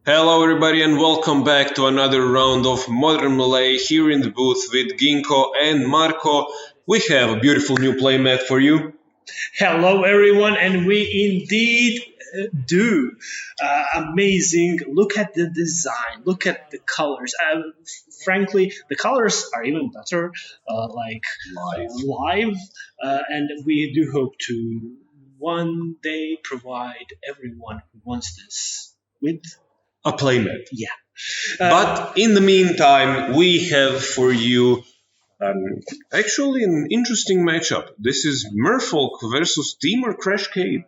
Hello everybody and welcome back to another round of Modern Melee here in the booth with Ginkgo and Marco. We have a beautiful new playmat for you. Hello everyone, and we indeed do. Amazing. Look at the design, look at the colors. Frankly, the colors are even better live. And we do hope to one day provide everyone who wants this with a playmat. Yeah. But in the meantime, we have for you actually an interesting matchup. This is Merfolk versus Rhino Crashcade.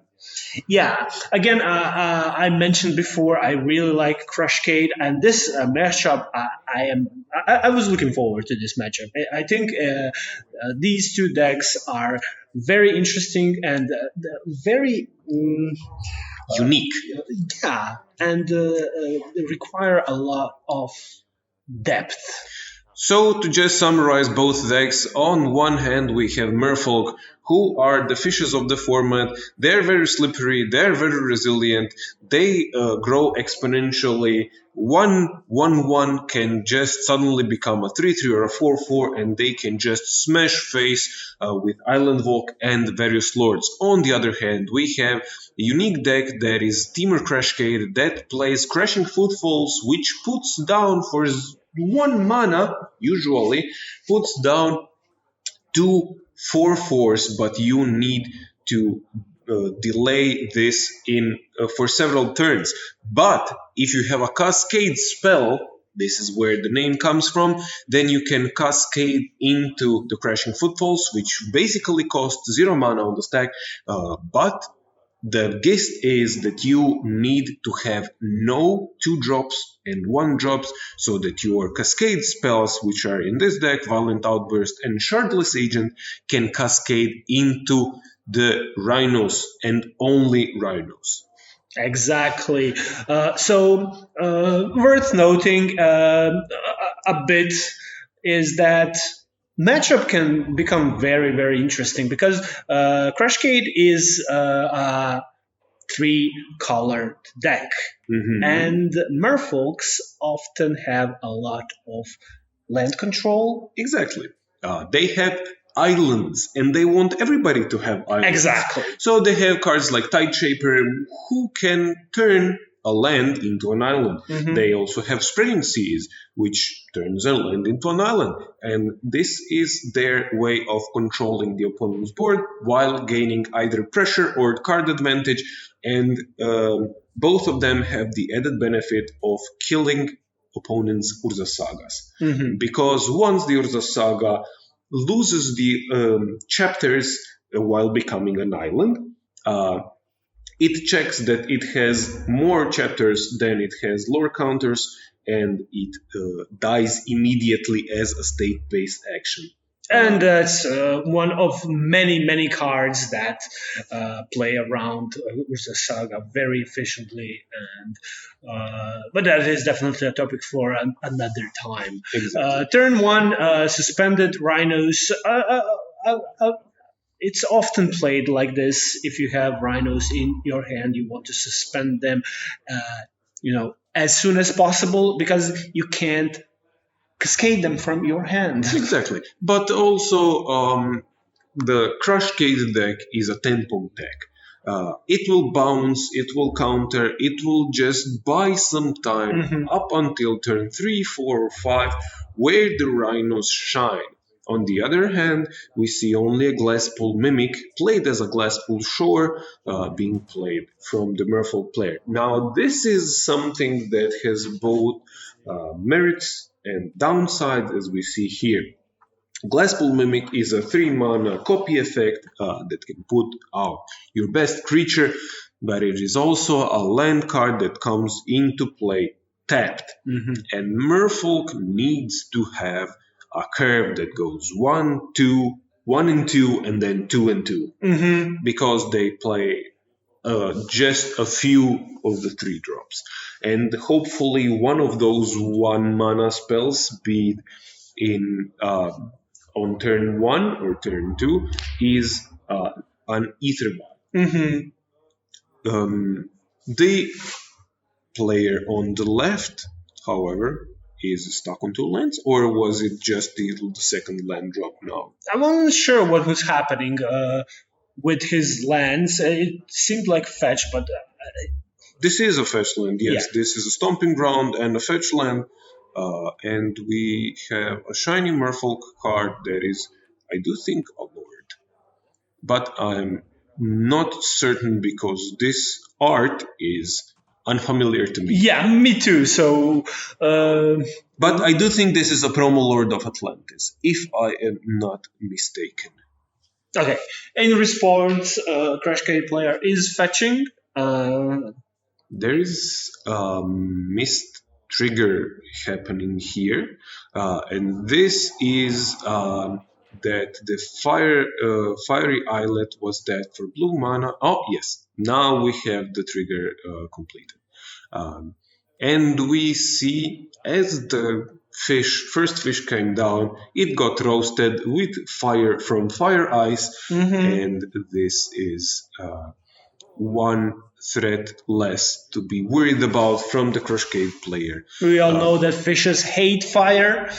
Yeah, again, I mentioned before I really like Crashcade, and this matchup, I was looking forward to this matchup. I think these two decks are very interesting and very unique. Yeah, and they require a lot of depth. So to just summarize both decks, on one hand we have Merfolk, who are the fishes of the format. They're very slippery, they're very resilient, they grow exponentially. 1/1/1 can just suddenly become a 3/3 or a 4/4, and they can just smash face with Island Walk and various lords. On the other hand, we have a unique deck that is Rhino Crashcade that plays Crashing Footfalls, which puts down for 1 mana, usually, puts down 2 4/4s, but you need to delay this for several turns. But if you have a cascade spell, this is where the name comes from, then you can cascade into the Crashing Footfalls, which basically costs 0 mana on the stack, but the gist is that you need to have no 2-drops and 1-drops so that your cascade spells, which are in this deck, Violent Outburst and Shardless Agent, can cascade into the rhinos and only rhinos. Exactly. Worth noting a bit is that matchup can become very, very interesting because Crashcade is a 3-colored deck, and Merfolks often have a lot of land control. Exactly. They have islands, and they want everybody to have islands. Exactly. So they have cards like Tideshaper, who can turn a land into an island. They also have Spreading Seas, which turns a land into an island. And this is their way of controlling the opponent's board while gaining either pressure or card advantage. And both of them have the added benefit of killing opponents' Urza Sagas. Because once the Urza Saga loses the chapters while becoming an island, it checks that it has more chapters than it has lore counters, and it dies immediately as a state-based action. And that's one of many, many cards that play around Urza Saga very efficiently. But that is definitely a topic for another time. Exactly. Turn 1, suspended rhinos. It's often played like this. If you have rhinos in your hand, you want to suspend them, as soon as possible, because you can't cascade them from your hand. Exactly. But also, the Crashcade deck is a tempo deck. It will bounce, it will counter, it will just buy some time up until turn 3, 4, or 5, where the rhinos shine. On the other hand, we see only a Glasspool Mimic played as a Glasspool Shore being played from the Merfolk player. Now, this is something that has both merits and downsides, as we see here. Glasspool Mimic is a 3-mana copy effect that can put out your best creature, but it is also a land card that comes into play tapped. And Merfolk needs to have a curve that goes 1, 2, 1 and 2, and then 2 and 2, because they play just a few of the 3-drops, and hopefully one of those 1-mana spells, be it on turn 1 or turn 2, is an Aether Vial. They player on the left, however, is stuck on 2 lands, or was it just the second land drop now? I'm not sure what was happening with his lands. It seemed like fetch, but This is a fetch land, yes. Yeah. This is a stomping ground and a fetch land. And we have a shiny Merfolk card that is, I do think, a lord. But I'm not certain because this art is unfamiliar to me. yeah, me too. So But I do think this is a promo lord of Atlantis, if I am not mistaken. okay. In response, Crashcade player is fetching. There is a missed trigger happening here, and this is that the fiery islet was dead for blue mana. Oh yes, now we have the trigger completed, and we see as the first fish came down, it got roasted with fire from fire ice, and this is one threat less to be worried about from the Crashcade player. We all know that fishes hate fire.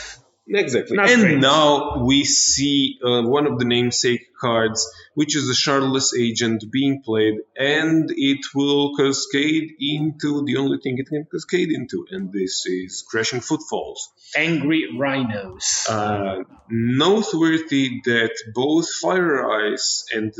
Exactly. Not and great. now we see one of the namesake cards, which is a Shardless agent being played, and it will cascade into the only thing it can cascade into, and this is Crashing Footfalls. Angry rhinos. Noteworthy that both Fire Ice and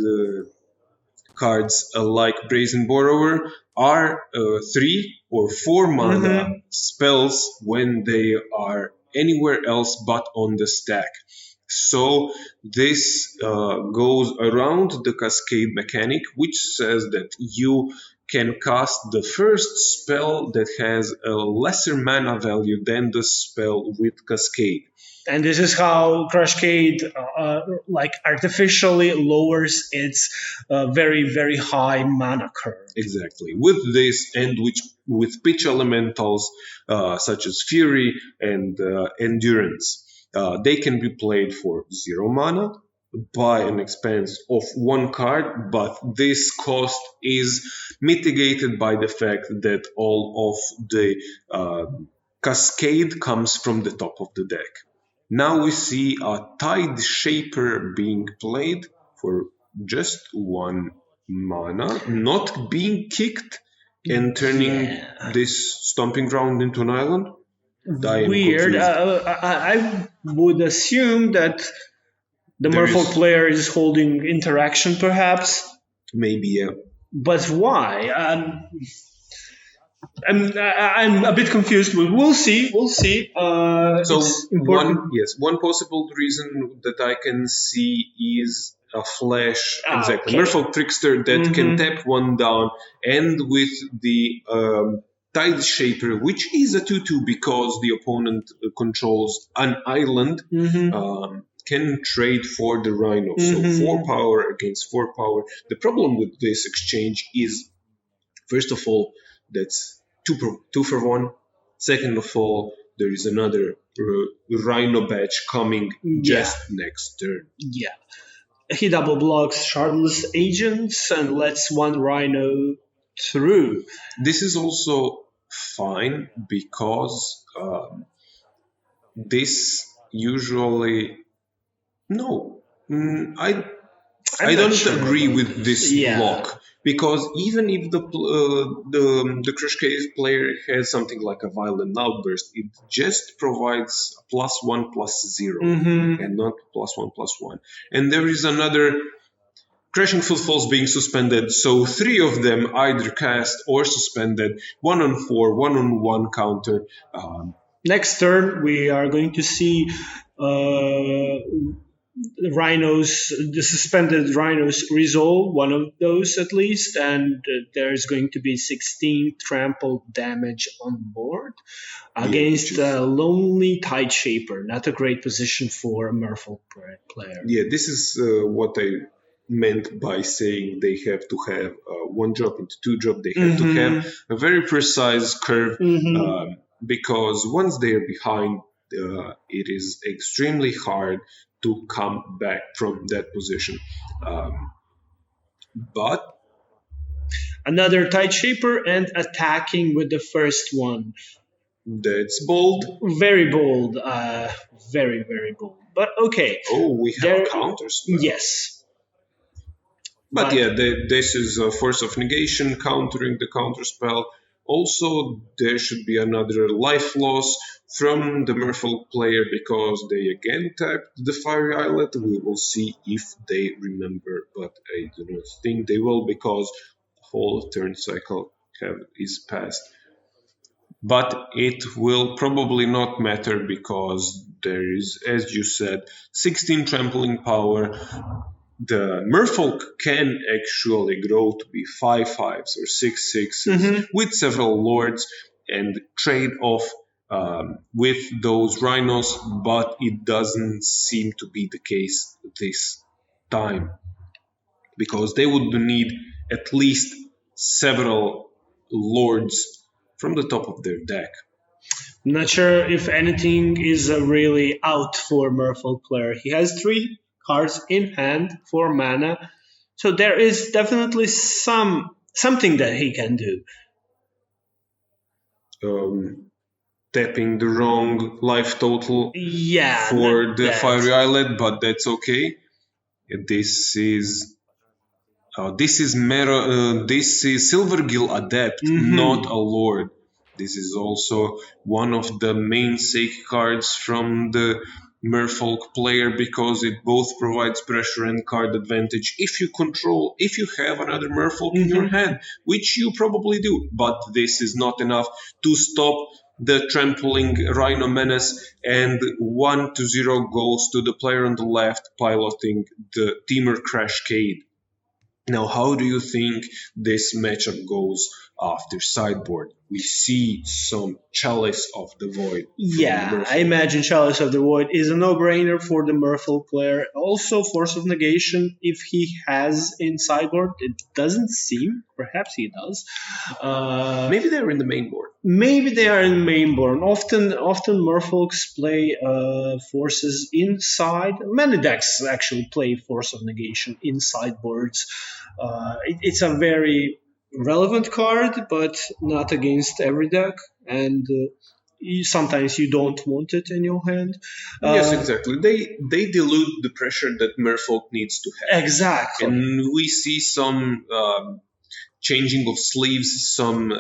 cards like Brazen Borrower are 3 or 4 mana spells when they are anywhere else but on the stack. So this goes around the cascade mechanic, which says that you can cast the first spell that has a lesser mana value than the spell with cascade. And this is how Crashcade like artificially lowers its very, very high mana curve. Exactly. With this and with pitch elementals such as Fury and Endurance, they can be played for 0 mana by an expense of 1 card, but this cost is mitigated by the fact that all of the cascade comes from the top of the deck. Now we see a Tide Shaper being played for just 1 mana, not being kicked and turning this stomping ground into an island. Weird. I would assume that the Merfolk player is holding interaction, perhaps. Maybe, yeah. But why? I'm a bit confused. We'll see. We'll see. So one possible reason that I can see is a flash, exactly. Merfolk Trickster that can tap 1 down, and with the Tide Shaper, which is a 2/2 because the opponent controls an island, can trade for the Rhino. So 4 power against 4 power. The problem with this exchange is, first of all, that's 2 for 1. Second of all, there is another Rhino batch coming just next turn. Yeah. He double blocks Shardless agents and lets 1 Rhino through. This is also fine because this usually... No, I don't agree with this block. Because even if the Crashcade player has something like a violent outburst, it just provides a +1/+0 and not +1/+1. And there is another Crashing Footfalls being suspended, so 3 of them either cast or suspended. 1/4, 1/1 counter. Next turn, we are going to see the rhinos, the suspended rhinos resolve, one of those at least, and there's going to be 16 trample damage on board against a lonely Tide Shaper. Not a great position for a Merfolk player. Yeah, this is what I meant by saying they have to have 1 drop into 2 drop. They have to have a very precise curve because once they're behind, it is extremely hard to come back from that position. But Another Tide Shaper and attacking with the first one. That's bold. Very bold. Very, very bold. But okay. Oh, we have There, a counter spell. yes. But yeah, this is a Force of Negation countering the counter spell. Also, there should be another life loss from the Merfolk player because they again tapped the Fiery Islet. We will see if they remember, but I do not think they will because the whole turn cycle is past. But it will probably not matter because there is, as you said, 16 trampling power. The Merfolk can actually grow to be 5/5s or 6/6s with several lords and trade off with those rhinos, but it doesn't seem to be the case this time because they would need at least several lords from the top of their deck. Not sure if anything is really out for Merfolk player. He has 3 cards in hand for mana, so there is definitely something that he can do. Tapping the wrong life total Yeah, for the Fiery Islet, but that's okay. This is Silvergill Adept, not a Lord. This is also one of the main sake cards from the Merfolk player because it both provides pressure and card advantage if you have another Merfolk in your hand, which you probably do, but this is not enough to stop the trampling Rhino Menace, and 1-0 goes to the player on the left piloting the Rhino Crashcade. Now, how do you think this matchup goes after sideboard? We see some Chalice of the Void. Yeah, I imagine Chalice of the Void is a no-brainer for the Merfolk player. Also, Force of Negation, if he has in sideboard, it doesn't seem. Perhaps he does. Maybe they're in the main board. Maybe they are in main board. Often Merfolks play forces inside. Many decks actually play Force of Negation inside boards. It's a very relevant card, but not against every deck, and sometimes you don't want it in your hand. Yes, exactly. They dilute the pressure that Merfolk needs to have. Exactly. And we see some changing of sleeves, some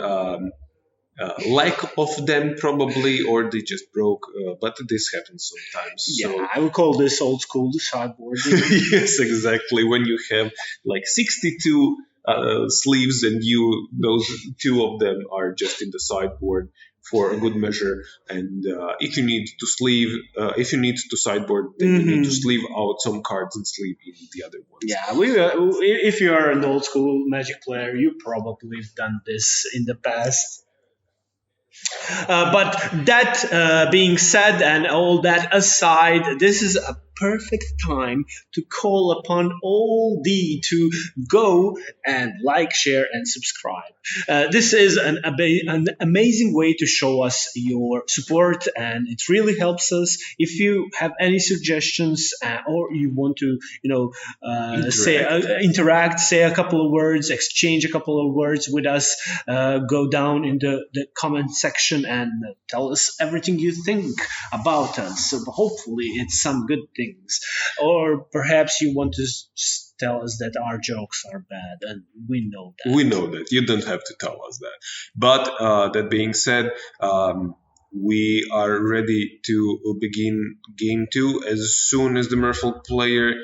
lack of them probably, or they just broke, but this happens sometimes. Yeah, so. I would call this old school sideboard. Yes, exactly. When you have like 62 sleeves and those 2 of them are just in the sideboard for a good measure, and if you need to sideboard, then you need to sleeve out some cards and sleeve in the other ones. Yeah, if you are an old school Magic player, you probably have done this in the past. But that being said and all that aside, this is a perfect time to call upon all thee to go and like, share, and subscribe. This is an amazing way to show us your support, and it really helps us. If you have any suggestions or you want to, interact, say a couple of words, exchange a couple of words with us, go down in the comment section and tell us everything you think about us. So hopefully it's some good things. Or perhaps you want to tell us that our jokes are bad, and we know that. We know that. You don't have to tell us that. But that being said, we are ready to begin Game 2 as soon as the Merfolk player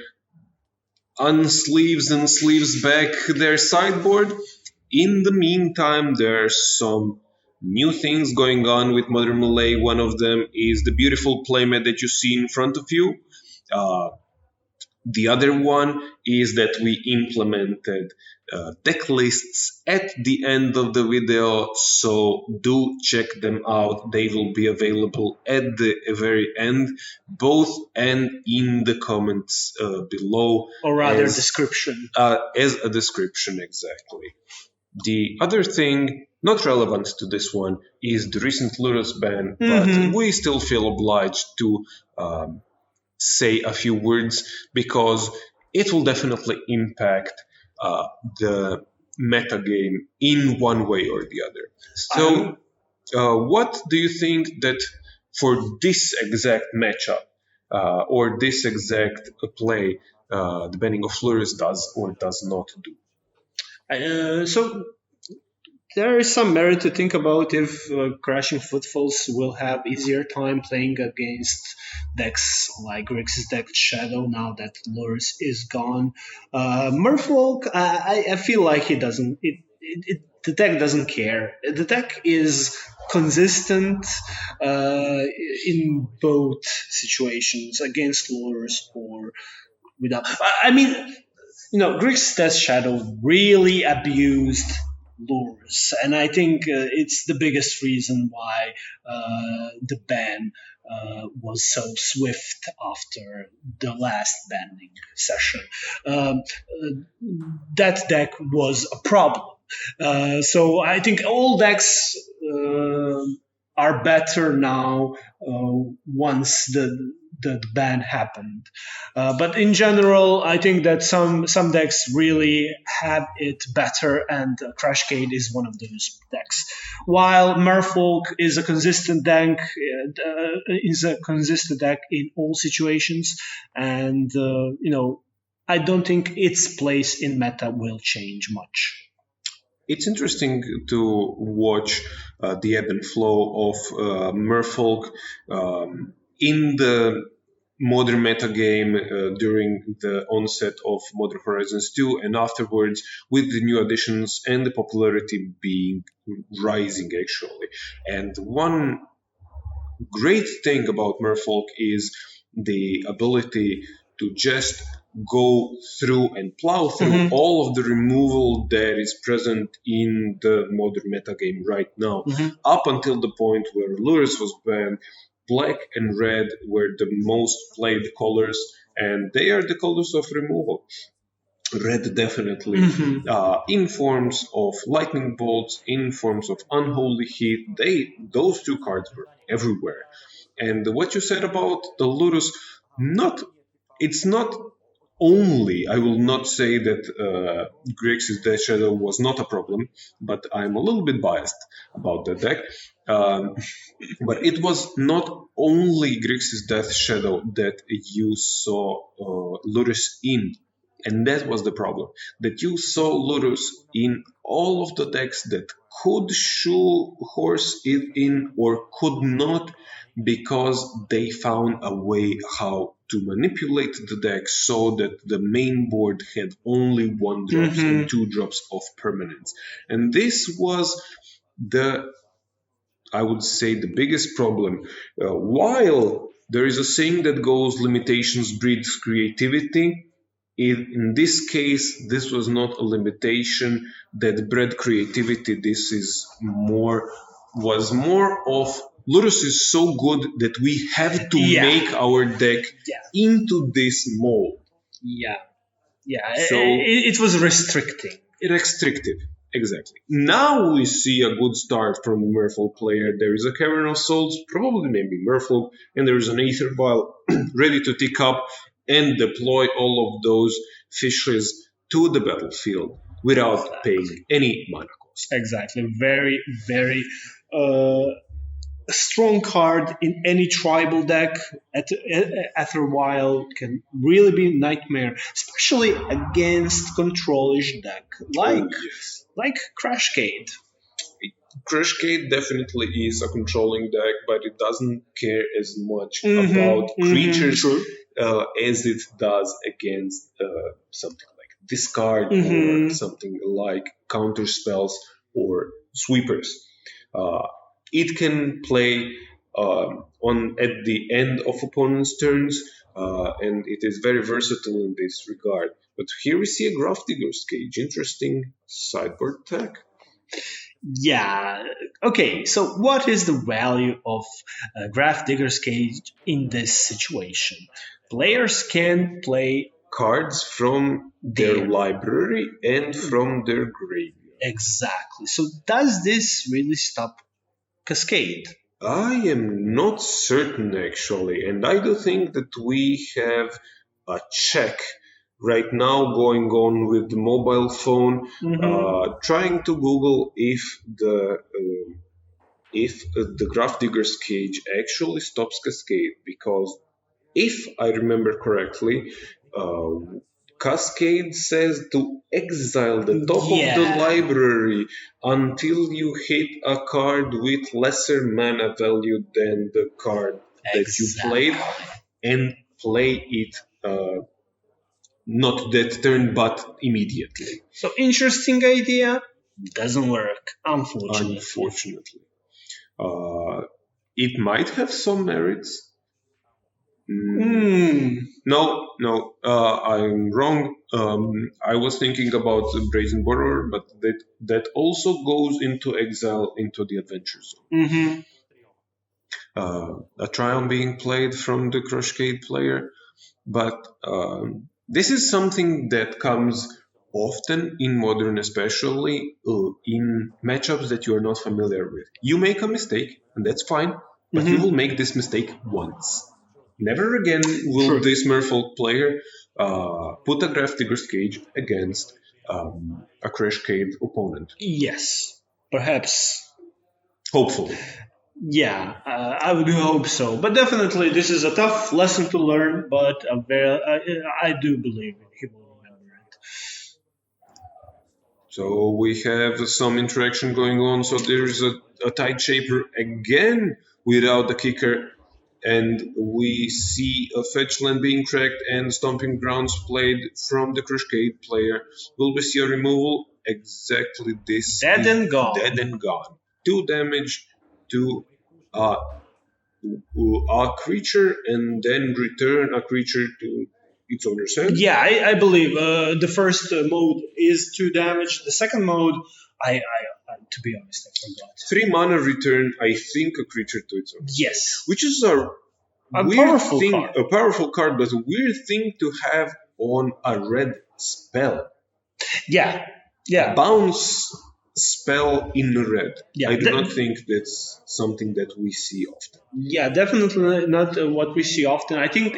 unsleeves and sleeves back their sideboard. In the meantime, there's some new things going on with Modern Melee. One of them is the beautiful playmat that you see in front of you. The other one is that we implemented deck lists at the end of the video, so do check them out. They will be available at the very end, both and in the comments below. Or rather, description. As a description, exactly. The other thing, not relevant to this one, is the recent Luras ban, but we still feel obliged to say a few words because it will definitely impact the metagame in one way or the other. So, what do you think that for this exact matchup or this exact play, the banning of Lurus does or does not do? So there is some merit to think about if Crashing Footfalls will have easier time playing against decks like Grixis deck Shadow now that Lurus is gone. Merfolk, I feel like he doesn't. The deck doesn't care. The deck is consistent in both situations against Lurus or without. I mean, Grixis deck Shadow really abused lures, and I think it's the biggest reason why the ban was so swift after the last banning session. That deck was a problem. So I think all decks are better now once the ban happened. But in general, I think that some decks really have it better, and Crashcade is one of those decks. While Merfolk is a consistent deck, in all situations, and I don't think its place in meta will change much. It's interesting to watch the ebb and flow of Merfolk in the modern metagame during the onset of Modern Horizons 2 and afterwards with the new additions and the popularity being rising actually. And one great thing about Merfolk is the ability to just go through and plow through all of the removal that is present in the modern metagame right now, up until the point where Lurus was banned. Black and red were the most played colors, and they are the colors of removal. Red definitely, in forms of lightning bolts, in forms of unholy heat. Those two cards were everywhere. And what you said about the Lurus, it's not only, I will not say that Grixis Death Shadow was not a problem, but I'm a little bit biased about that deck. But it was not only Grixis Death Shadow that you saw Lurus in, and that was the problem. That you saw Lurus in all of the decks that could shoehorse it in or could not, because they found a way how to manipulate the deck so that the main board had only 1-drops and 2-drops of permanence. And this was I would say, the biggest problem. While there is a saying that goes, limitations breeds creativity, in this case, this was not a limitation that bred creativity. This was more of Lurus is so good that we have to make our deck into this mold. Yeah. So it was restricting. Restrictive. Exactly. Now we see a good start from the Merfolk player. There is a Cavern of Souls, probably maybe Merfolk, and there is an Aether Vial ready to tick up and deploy all of those fishes to the battlefield without paying any mana cost. Exactly. Very, very strong card in any tribal deck. Aether Vial can really be a nightmare, especially against control-ish deck like Crashcade. Crashcade definitely is a controlling deck, but it doesn't care as much about creatures as it does against something like discard or something like counter spells or sweepers. It can play at the end of opponent's turns, and it is very versatile in this regard. But here we see a Grafdigger's Cage. Interesting sideboard tech. Yeah. Okay, so what is the value of Grafdigger's Cage in this situation? Players can play cards from their library and from their graveyard. Exactly. So does this really stop Cascade? I am not certain actually, and I do think that we have a check right now going on with the mobile phone, trying to Google if the Grafdigger's Cage actually stops Cascade, because if I remember correctly, uh, Cascade says to exile the top of the library until you hit a card with lesser mana value than the card that you played, and play it not that turn but immediately. So interesting idea, doesn't work, unfortunately. It might have some merits. No, I'm wrong. I was thinking about the Brazen Borrower, but that also goes into exile into the adventure zone. A Triumph being played from the Crashcade player, but this is something that comes often in Modern, especially in matchups that you are not familiar with. You make a mistake, and that's fine, but you will make this mistake once. Never again will this Merfolk player put a Grafdigger's Cage against a Crashcade opponent. Yes, perhaps. Hopefully. Yeah, I would hope so. But definitely, this is a tough lesson to learn, but I do believe he will remember it. So we have some interaction going on. So there's a Tide Shaper again without the kicker. And we see a fetch land being cracked and stomping grounds played from the Crashcade player. Will we see a removal? Exactly this. Dead and gone. 2 damage to a creature, and then return a creature to its owner's hand. Yeah, I believe the first mode is 2 damage. The second mode, I to be honest, I forgot. 3 mana return, I think, a creature to its owner's hand. Yes. Which is a powerful card. A powerful card, but a weird thing to have on a red spell. Yeah. Bounce spell in red. Yeah, I do not think that's something that we see often. Yeah, definitely not what we see often. I think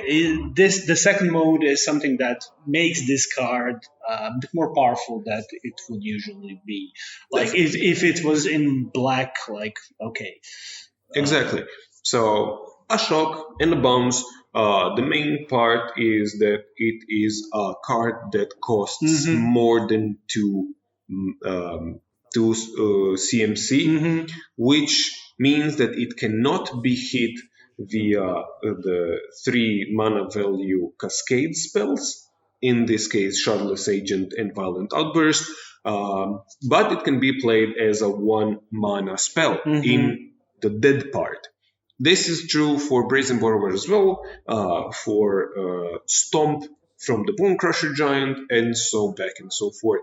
the second mode is something that makes this card a bit more powerful than it would usually be. Like if it was in black, like okay. Exactly. So a shock and a bounce. The main part is that it is a card that costs more than 2 CMC, which means that it cannot be hit via the 3 mana value cascade spells, in this case Shardless Agent and Violent Outburst, but it can be played as a 1 mana spell in the dead part. This is true for Brazen Borrower as well, for Stomp from the Bone Crusher Giant, and so back and so forth.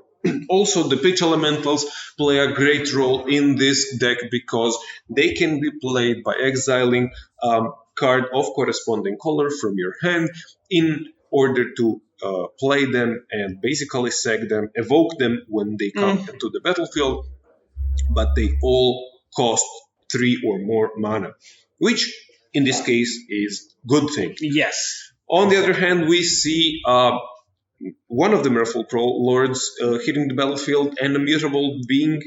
Also, the pitch elementals play a great role in this deck because they can be played by exiling a card of corresponding color from your hand in order to play them and basically sack them, evoke them when they come into the battlefield, but they all cost 3 or more mana, which in this case is good thing. Yes. On the other hand, we see one of the Merfolk lords hitting the battlefield and a Mutavault being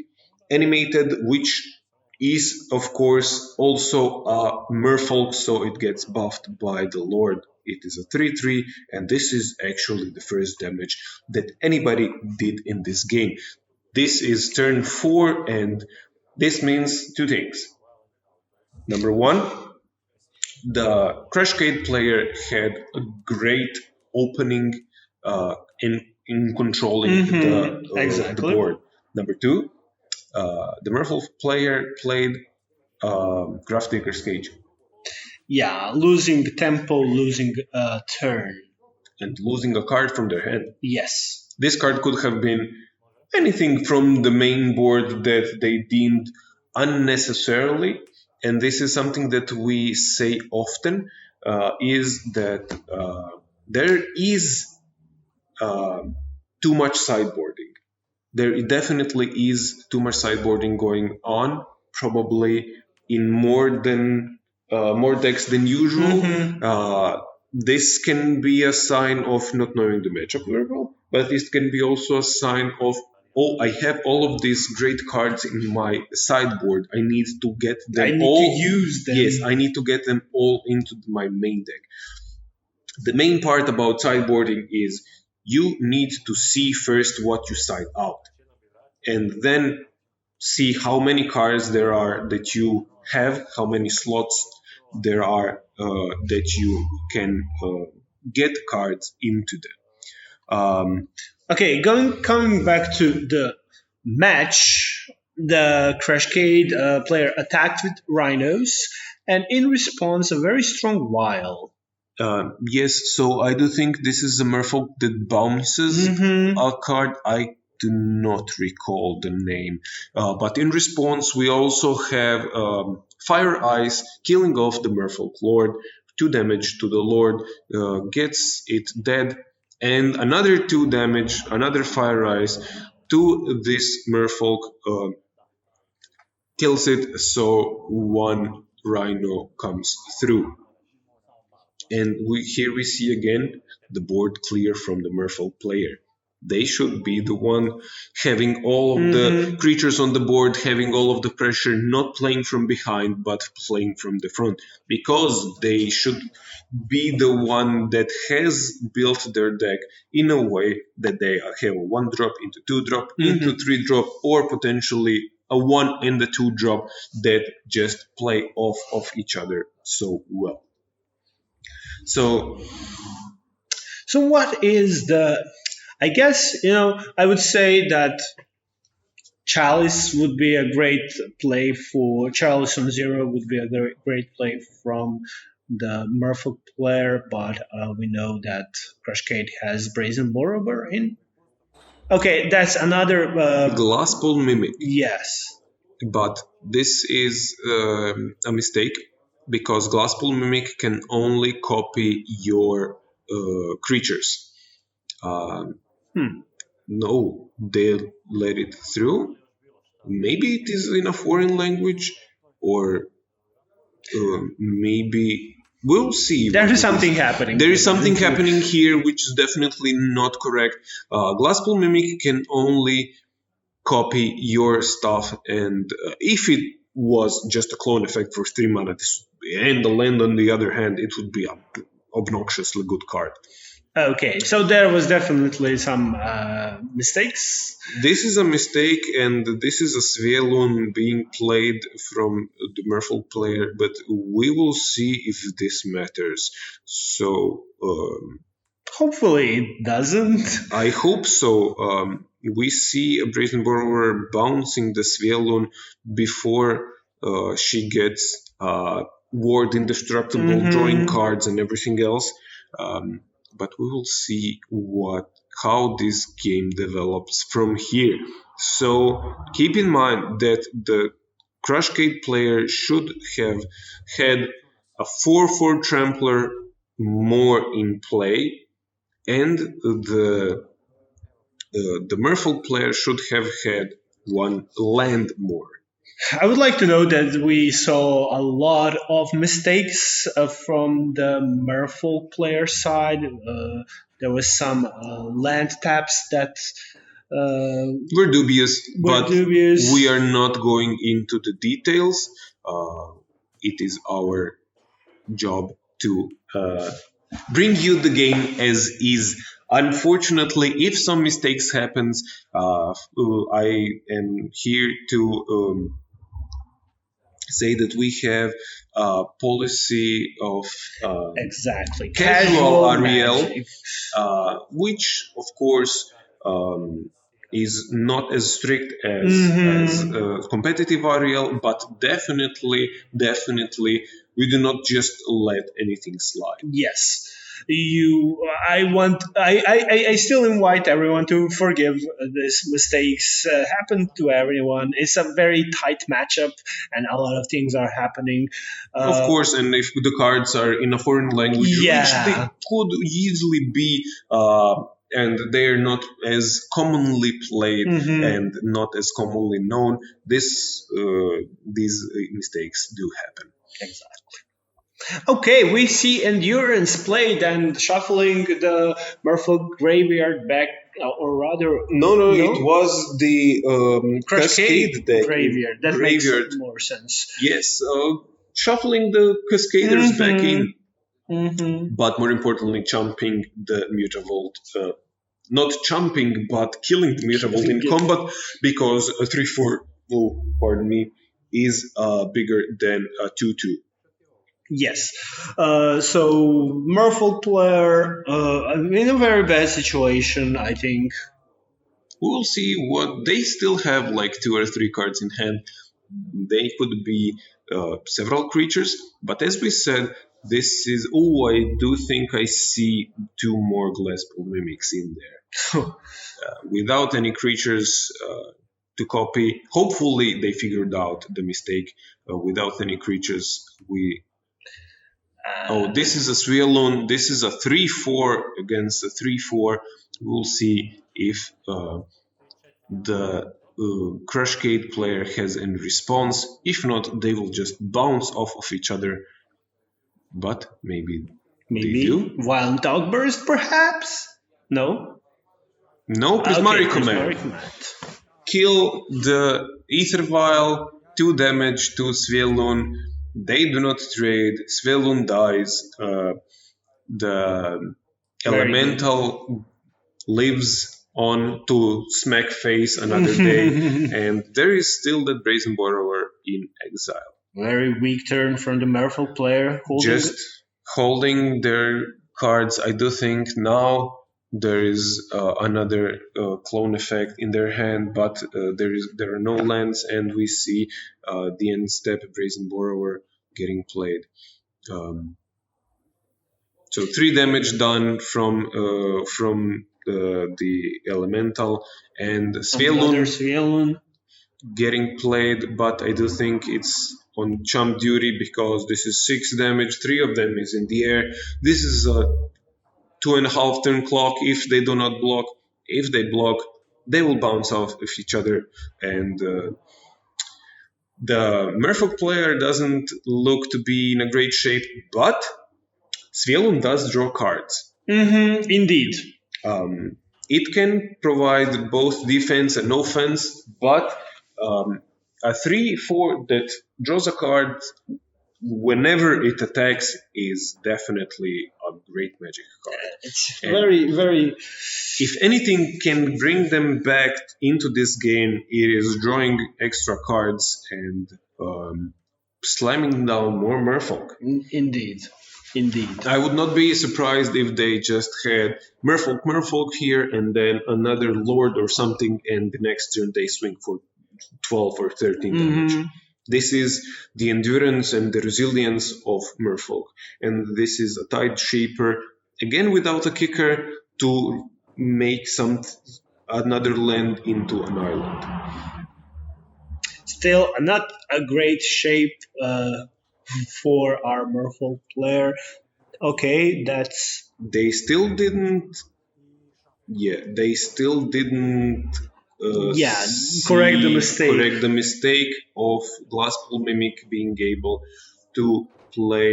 animated, which is of course also a Merfolk, so it gets buffed by the lord. It is a 3/3, and this is actually the first damage that anybody did in this game. This is turn 4, and this means 2 things. Number 1, the Crashcade player had a great opening in controlling the board. Number 2, the Merfolk player played Grafdigger's Cage. Yeah, losing tempo, losing a turn. And losing a card from their hand. Yes. This card could have been anything from the main board that they deemed unnecessarily. And this is something that we say often, is that there is too much sideboarding. There definitely is too much sideboarding going on, probably in more decks than usual. this can be a sign of not knowing the matchup very well, but it can be also a sign of, oh, I have all of these great cards in my sideboard. I need to get them I need all. to use them. Yes, I need to get them all into my main deck. The main part about sideboarding is you need to see first what you side out, and then see how many cards there are that you have, how many slots there are that you can get cards into them. Okay, coming back to the match, the Crashcade player attacked with rhinos, and in response, a very strong Vial. Yes, so I do think this is a Merfolk that bounces a card. I do not recall the name. But in response, we also have Fire Ice killing off the Merfolk Lord. 2 damage to the Lord, gets it dead. And another 2 damage, another Fire Ice to this Merfolk, kills it. So 1 Rhino comes through. And here we see again the board clear from the Merfolk player. They should be the one having all of the creatures on the board, having all of the pressure, not playing from behind, but playing from the front. Because they should be the one that has built their deck in a way that they have a 1-drop into 2-drop, into 3-drop, or potentially a 1 and a 2-drop that just play off of each other so well. So what is the? I guess I would say that Chalice would be a great play for Chalice on 0 would be a great play from the Merfolk player, but we know that Crashcade has Brazen Borrower in. Okay, that's another Glasspool Mimic. Yes, but this is a mistake because Glasspool Mimic can only copy your creatures. No, they'll let it through. Maybe it is in a foreign language, or maybe we'll see. There is something happening. There is something happening here which is definitely not correct. Glasspool Mimic can only copy your stuff, and if it was just a clone effect for 3 mana, and the land on the other hand, it would be an obnoxiously good card. Okay, so there was definitely some mistakes. This is a mistake, and this is a Svyelun being played from the Merfolk player, but we will see if this matters. So hopefully it doesn't. I hope so. We see a Brazen Borrower bouncing the Svyelun before she gets ward indestructible, drawing cards and everything else. But we will see how this game develops from here. So keep in mind that the Crashcade player should have had a 4/4 Trampler more in play, and the Merfolk player should have had 1 land more. I would like to know that we saw a lot of mistakes from the Merfolk player side. There was some land taps that were dubious, but we are not going into the details. It is our job to bring you the game as is. Unfortunately, if some mistakes happens, I am here to say that we have a policy of exactly casual Ariel, which of course is not as strict as competitive Ariel, but definitely we do not just let anything slide. Yes. I still invite everyone to forgive these mistakes. Happen to everyone. It's a very tight matchup, and a lot of things are happening. Of course, and if the cards are in a foreign language, which they could easily be, and they're not as commonly played and not as commonly known, these mistakes do happen. Exactly. Okay, we see endurance played and shuffling the Merfolk graveyard back, or rather, No, it no, was the Crashcade Cascade deck in graveyard. That makes graveyard. more sense. Yes, shuffling the Cascaders back in, Mm-hmm. but more importantly, chumping the Mutavault. Not chumping, but killing the Mutavault in combat because a 3/4, oh, pardon me, is bigger than a 2/2. Yes. So Merfolk player in a very bad situation, I think. We'll see what they still have, like 2 or 3 cards in hand. They could be several creatures, but as we said, this is. Oh, I do think I see 2 more Glasspool Mimics in there. Without any creatures to copy, hopefully they figured out the mistake. Without any creatures, we. Oh, this is a Svyelun. This is a 3/4 against a 3/4. We'll see if the Crashcade player has any response. If not, they will just bounce off of each other. But maybe they do. Violent Outburst, perhaps? No? No, Prismari Command. Command. Kill the Aether Vial, 2 damage to Svyelun. They do not trade. Svyelun dies. The Elemental lives on to smack face another day, and there is still that Brazen Borrower in exile. Very weak turn from the Merfolk player. Just holding their cards. I do think now there is another clone effect in their hand, but there are no lands, and we see the end step Brazen Borrower getting played. So 3 damage done from the elemental, and Svyelun getting played, but I do think it's on chump duty because this is 6 damage, 3 of them is in the air. This is a 2.5 turn clock if they do not block. If they block, they will bounce off of each other, and the Merfolk player doesn't look to be in a great shape, but Svyelun does draw cards. Indeed. It can provide both defense and offense, but a 3/4 that draws a card whenever it attacks is definitely a great magic card. It's very, very. If anything can bring them back into this game, it is drawing extra cards and slamming down more Merfolk. Indeed. I would not be surprised if they just had Merfolk here and then another Lord or something, and the next turn they swing for 12 or 13 damage. This is the endurance and the resilience of Merfolk. And this is a Tide Shaper, again without a kicker, to make another land into an island. Still not a great shape for our Merfolk player. Okay, that's... They still didn't correct the mistake of Glasspool Mimic being able to play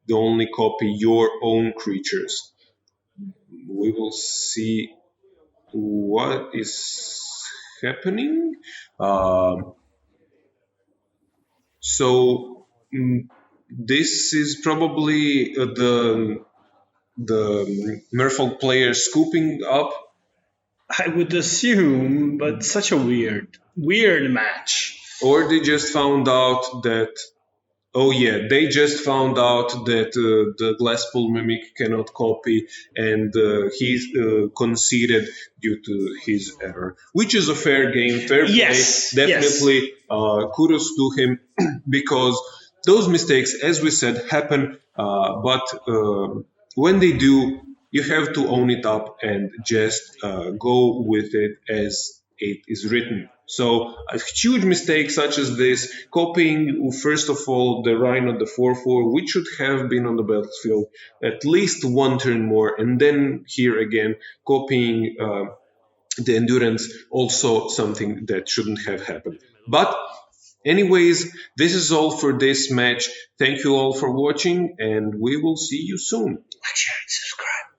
the only copy your own creatures. We will see what is happening. So this is probably the Merfolk player scooping up. I would assume, but such a weird match. Or they just found out that. Oh yeah, they just found out that the Glasspool Mimic cannot copy, and he conceded due to his error, which is a fair game, fair play. Definitely, kudos to him because those mistakes, as we said, happen. But when they do, you have to own it up and just go with it as it is written. So a huge mistake such as this, copying first of all the Rhino, the 4/4, which should have been on the battlefield at least one turn more, and then here again copying the endurance, also something that shouldn't have happened. But Anyways, this is all for this match. Thank you all for watching, and we will see you soon. Like, share, and subscribe.